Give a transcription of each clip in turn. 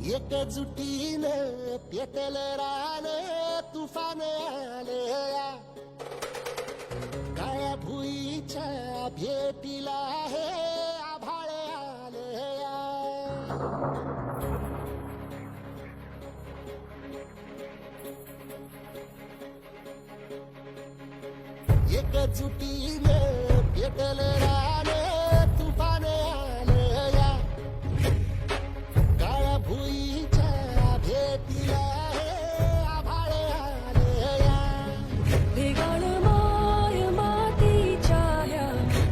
एकजुटीनं पेटल रान तुफान आलया काळ्या भुईच्या भेटीला हे आभाळ आलया एकजुटीनं पेटल रान तुफान आलया काळ्या भुईच्या भेटीला हे आभाळ आलया भेगाण माय मातीच्या ह्या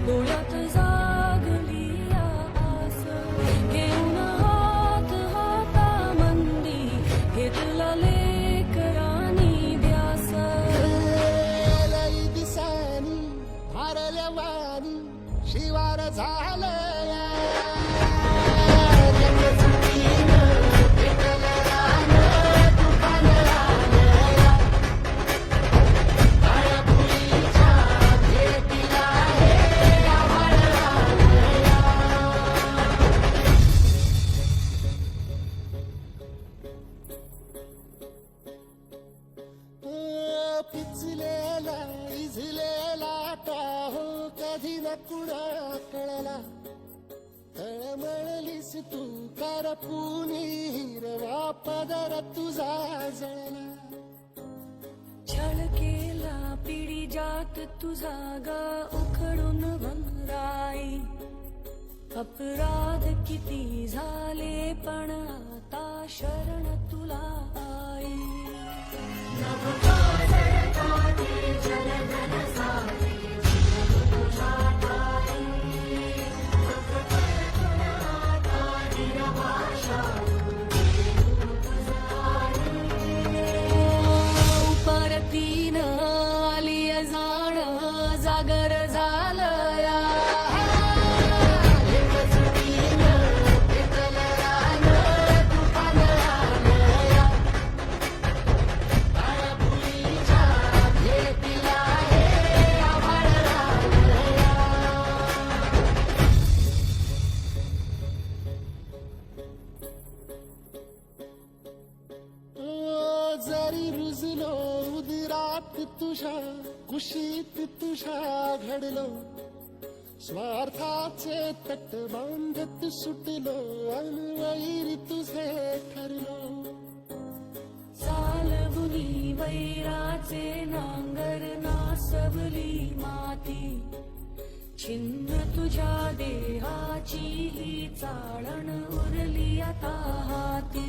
डोळ्यात जागली आस घेऊन हात हातामंदी घेतला लेकरांनी ध्यास लई दिसानी भारल्या वाणी शिवार झालया पिचलेला इझलेला हो कधी न कुणा कळला तळमळलीस तू करपुनी हिरवा पदर तुझा जळला छळ केला पिढी जात तुझा गा उखडून भंगराई अपराध किती झाले पण आता शरण तुला आई परतीन आली जाण जागर झालया जरी रुजलो उदरात तुझ्या कुशीत तुझ्या घडलो स्वार्थाचे तट बांधत सुटलो अनवैरी तुझे ठरलो चालवली वैराचे नांगर नासवली माती छिन्न तुझ्या देहाची ही चाळण उरली आता हाती